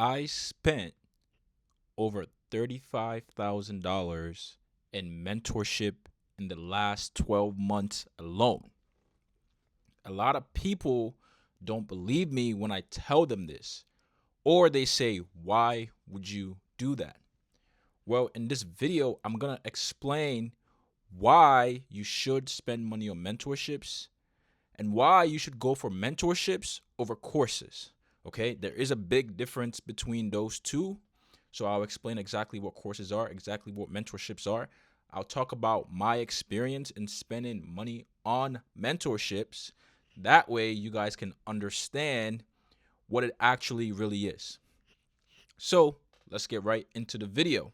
I spent over $35,000 in mentorship in the last 12 months alone. A lot of people don't believe me when I tell them this, or they say, why would you do that? Well, in this video, I'm going to explain why you should spend money on mentorships and why you should go for mentorships over courses. Okay, there is a big difference between those two. So I'll explain exactly what courses are, exactly what mentorships are. I'll talk about my experience in spending money on mentorships. That way, you guys can understand what it actually really is. So let's get right into the video.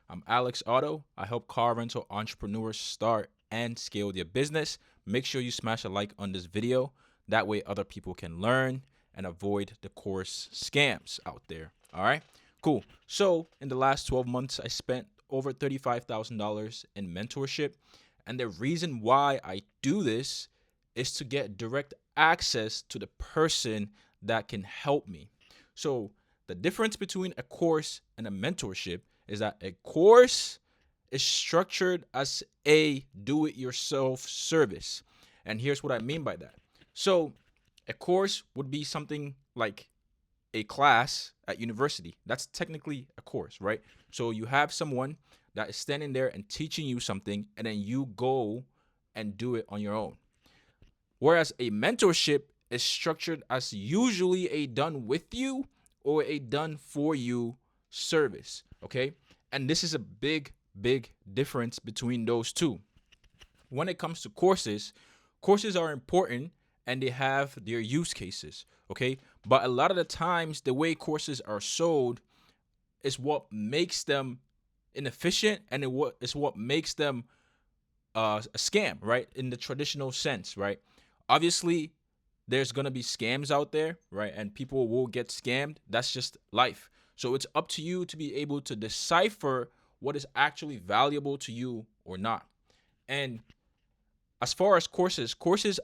I'm Alex Otto. I help car rental entrepreneurs start and scale their business. Make sure you smash a like on this video. That way other people can learn and avoid the course scams out there. All right, cool. So in the last 12 months, I spent over $35,000 in mentorship. And the reason why I do this is to get direct access to the person that can help me. So the difference between a course and a mentorship is that a course is structured as a do-it-yourself service. And here's what I mean by that. So a course would be something like a class at university. That's technically a course, right? So you have someone that is standing there and teaching you something, and then you go and do it on your own. Whereas a mentorship is structured as usually a done with you or a done for you service, okay? And this is a big difference between those two. When it comes to courses, courses are important and they have their use cases, okay? But a lot of the times, the way courses are sold is what makes them inefficient, and it's what makes them a scam, right? In the traditional sense, right? Obviously, there's going to be scams out there, right? And people will get scammed. That's just life. So it's up to you to be able to decipher what is actually valuable to you or not. And as far as courses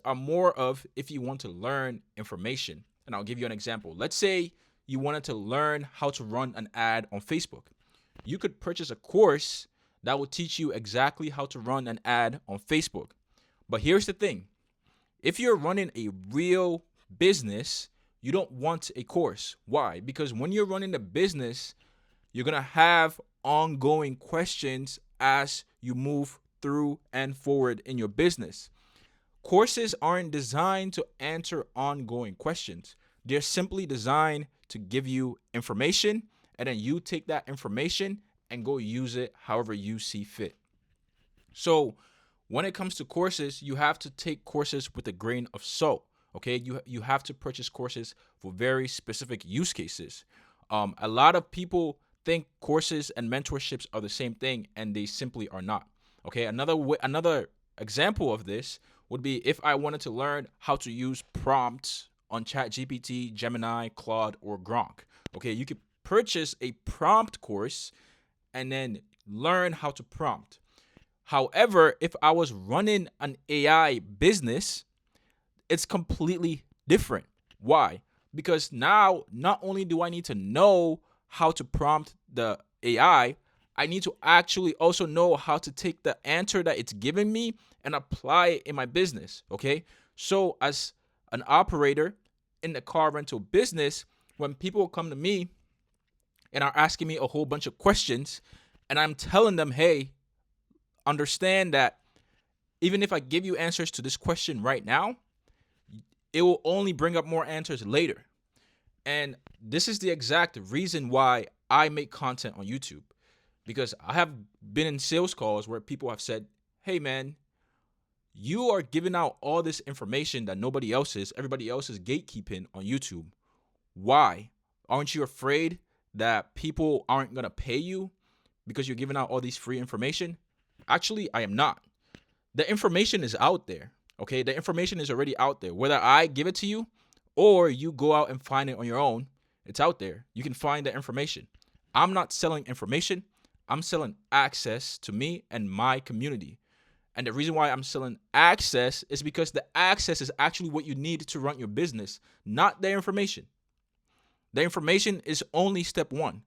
are more of if you want to learn information. And I'll give you an example. Let's say you wanted to learn how to run an ad on Facebook. You could purchase a course that will teach you exactly how to run an ad on Facebook. But here's the thing. If you're running a real business, you don't want a course. Why? Because when you're running a business, you're going to have ongoing questions as you move through and forward in your business. Courses aren't designed to answer ongoing questions. They're simply designed to give you information, and then you take that information and go use it however you see fit. So when it comes to courses, you have to take courses with a grain of salt. Okay, you have to purchase courses for very specific use cases. A lot of people think courses and mentorships are the same thing, and they simply are not. Okay, another example of this would be if I wanted to learn how to use prompts on ChatGPT, Gemini, Claude, or Gronk. Okay, you could purchase a prompt course and then learn how to prompt. However, if I was running an AI business, it's completely different. Why? Because now not only do I need to know how to prompt the AI, I need to actually also know how to take the answer that it's giving me and apply it in my business, okay? So as an operator in the car rental business, when people come to me and are asking me a whole bunch of questions, and I'm telling them, hey, understand that even if I give you answers to this question right now, it will only bring up more answers later. And this is the exact reason why I make content on YouTube. Because I have been in sales calls where people have said, hey man, you are giving out all this information that nobody else is. Everybody else is gatekeeping on YouTube. Why? Aren't you afraid that people aren't going to pay you because you're giving out all these free information? Actually, I am not. The information is out there. Okay, the information is already out there. Whether I give it to you or you go out and find it on your own, it's out there. You can find the information. I'm not selling information. I'm selling access to me and my community. And the reason why I'm selling access is because the access is actually what you need to run your business, not the information. The information is only step one.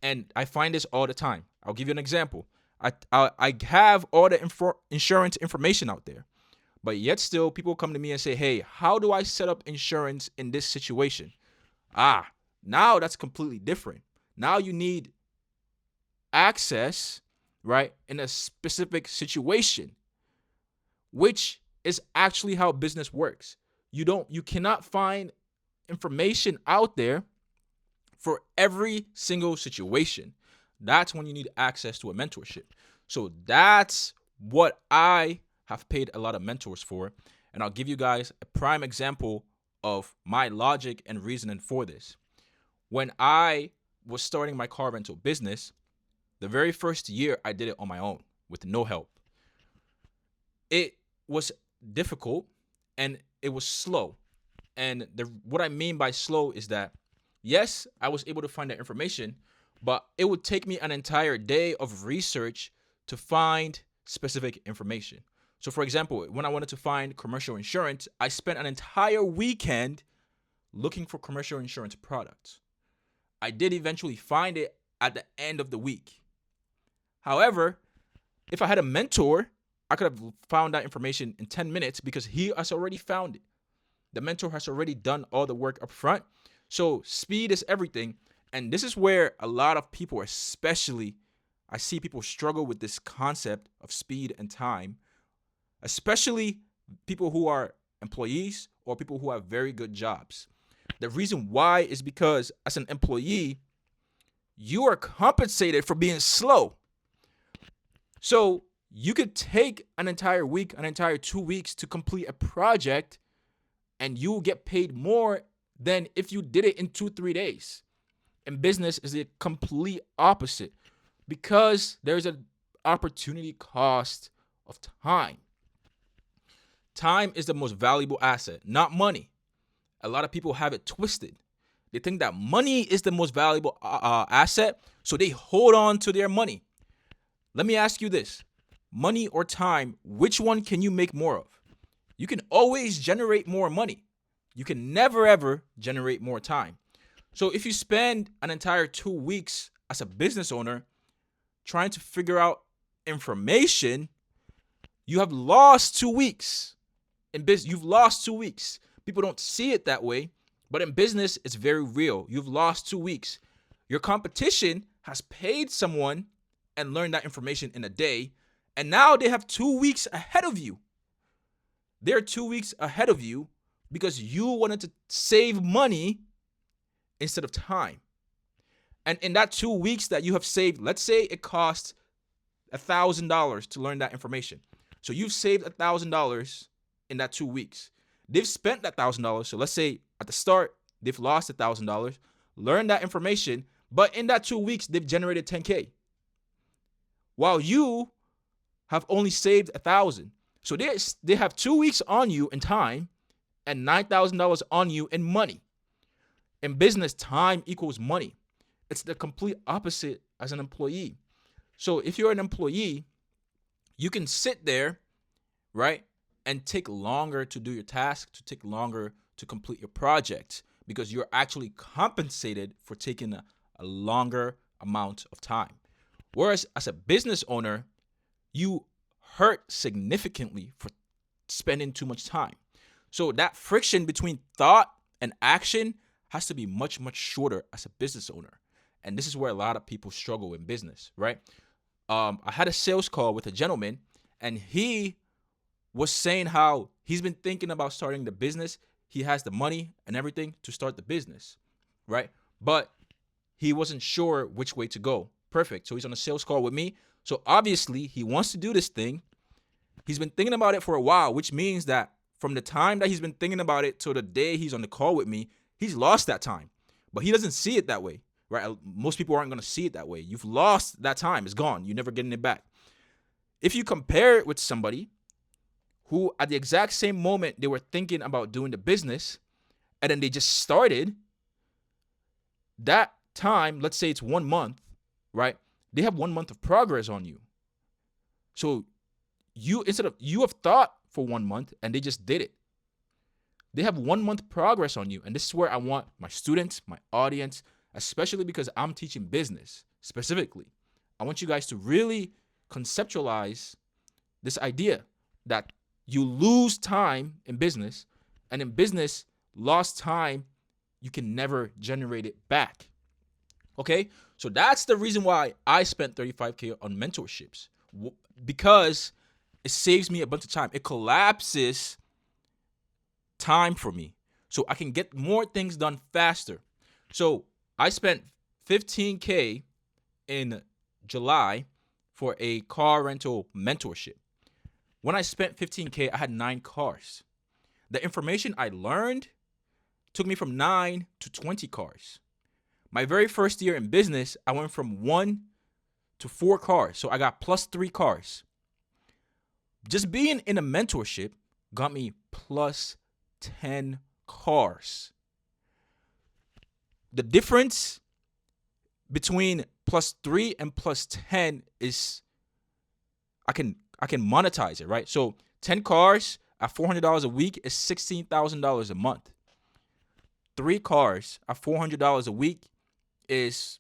And I find this all the time. I'll give you an example. I have all the insurance information out there, but yet still people come to me and say, hey, how do I set up insurance in this situation? Now that's completely different. Now you need access, right, in a specific situation, which is actually how business works. You cannot find information out there for every single situation. That's when you need access to a mentorship. So that's what I have paid a lot of mentors for. And I'll give you guys a prime example of my logic and reasoning for this. When I was starting my car rental business, the very first year I did it on my own with no help. It was difficult and it was slow. And what I mean by slow is that, yes, I was able to find that information, but it would take me an entire day of research to find specific information. So, for example, when I wanted to find commercial insurance, I spent an entire weekend looking for commercial insurance products. I did eventually find it at the end of the week. However, if I had a mentor, I could have found that information in 10 minutes because he has already found it. The mentor has already done all the work up front. So speed is everything. And this is where a lot of people, especially, I see people struggle with this concept of speed and time, especially people who are employees or people who have very good jobs. The reason why is because as an employee, you are compensated for being slow. So you could take an entire week, an entire 2 weeks to complete a project, and you will get paid more than if you did it in 2-3 days. In business is the complete opposite because there's an opportunity cost of time. Time is the most valuable asset, not money. A lot of people have it twisted. They think that money is the most valuable asset, so they hold on to their money. Let me ask you this. Money or time, which one can you make more of? You can always generate more money. You can never, ever generate more time. So if you spend an entire 2 weeks as a business owner trying to figure out information, you have lost 2 weeks. In business, you've lost 2 weeks. People don't see it that way, but in business, it's very real. You've lost 2 weeks. Your competition has paid someone and learned that information in a day, and now they have 2 weeks ahead of you. They're 2 weeks ahead of you because you wanted to save money instead of time. And in that 2 weeks that you have saved, let's say it costs $1,000 to learn that information. So you've saved $1,000 in that 2 weeks. They've spent that $1,000. So let's say at the start, they've lost $1,000, learned that information, but in that 2 weeks, they've generated $10K. While you have only saved $1,000. So they have 2 weeks on you in time and $9,000 on you in money. In business, time equals money. It's the complete opposite as an employee. So if you're an employee, you can sit there, right, and take longer to do your task, to take longer to complete your project because you're actually compensated for taking a longer amount of time. Whereas as a business owner, you hurt significantly for spending too much time. So that friction between thought and action has to be much, much shorter as a business owner. And this is where a lot of people struggle in business, right? I had a sales call with a gentleman, and he was saying how he's been thinking about starting the business. He has the money and everything to start the business, right? But he wasn't sure which way to go. Perfect. So he's on a sales call with me. So obviously he wants to do this thing. He's been thinking about it for a while, which means that from the time that he's been thinking about it till the day he's on the call with me, he's lost that time. But he doesn't see it that way, right? Most people aren't going to see it that way. You've lost that time. It's gone. You're never getting it back. If you compare it with somebody who at the exact same moment they were thinking about doing the business and then they just started, that time, let's say it's 1 month, right? They have 1 month of progress on you. So you have thought for 1 month and they just did it. They have 1 month progress on you. And this is where I want my students, my audience, especially because I'm teaching business specifically. I want you guys to really conceptualize this idea that you lose time in business, and in business, lost time, you can never generate it back. Okay? So that's the reason why I spent $35K on mentorships, because it saves me a bunch of time. It collapses time for me so I can get more things done faster. So I spent $15K in July for a car rental mentorship. When I spent $15K, I had 9 cars. The information I learned took me from 9 to 20 cars. My very first year in business, I went from 1 to 4 cars. So I got plus 3 cars. Just being in a mentorship got me plus 10 cars. The difference between plus 3 and plus 10 is I can monetize it, right? So 10 cars at $400 a week is $16,000 a month. 3 cars at $400 a week is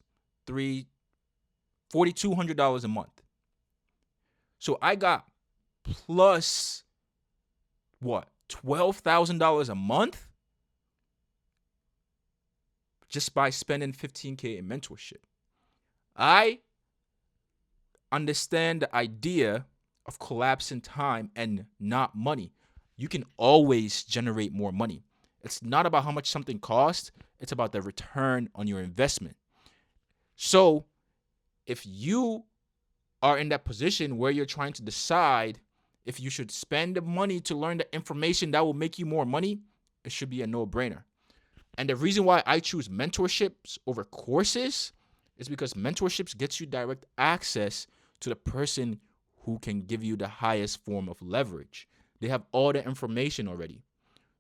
$4,200 a month. So I got plus what? $12,000 a month just by spending $15K in mentorship. I understand the idea of collapsing time and not money. You can always generate more money. It's not about how much something costs. It's about the return on your investment. So if you are in that position where you're trying to decide if you should spend the money to learn the information that will make you more money, it should be a no-brainer. And the reason why I choose mentorships over courses is because mentorships gets you direct access to the person who can give you the highest form of leverage. They have all the information already.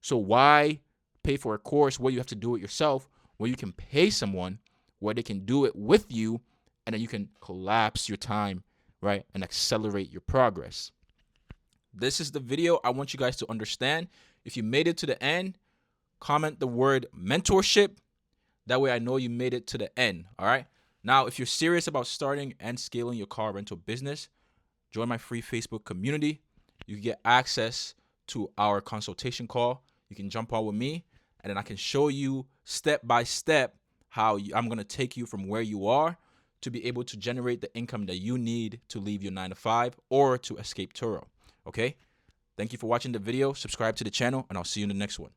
So why pay for a course where you have to do it yourself, where you can pay someone where they can do it with you, and then you can collapse your time, right, and accelerate your progress. This is the video I want you guys to understand. If you made it to the end, comment the word mentorship. That way I know you made it to the end, all right? Now, if you're serious about starting and scaling your car rental business, join my free Facebook community. You can get access to our consultation call. You can jump on with me, and then I can show you step by step how I'm going to take you from where you are to be able to generate the income that you need to leave your 9-to-5 or to escape Turo. Okay? Thank you for watching the video. Subscribe to the channel, and I'll see you in the next one.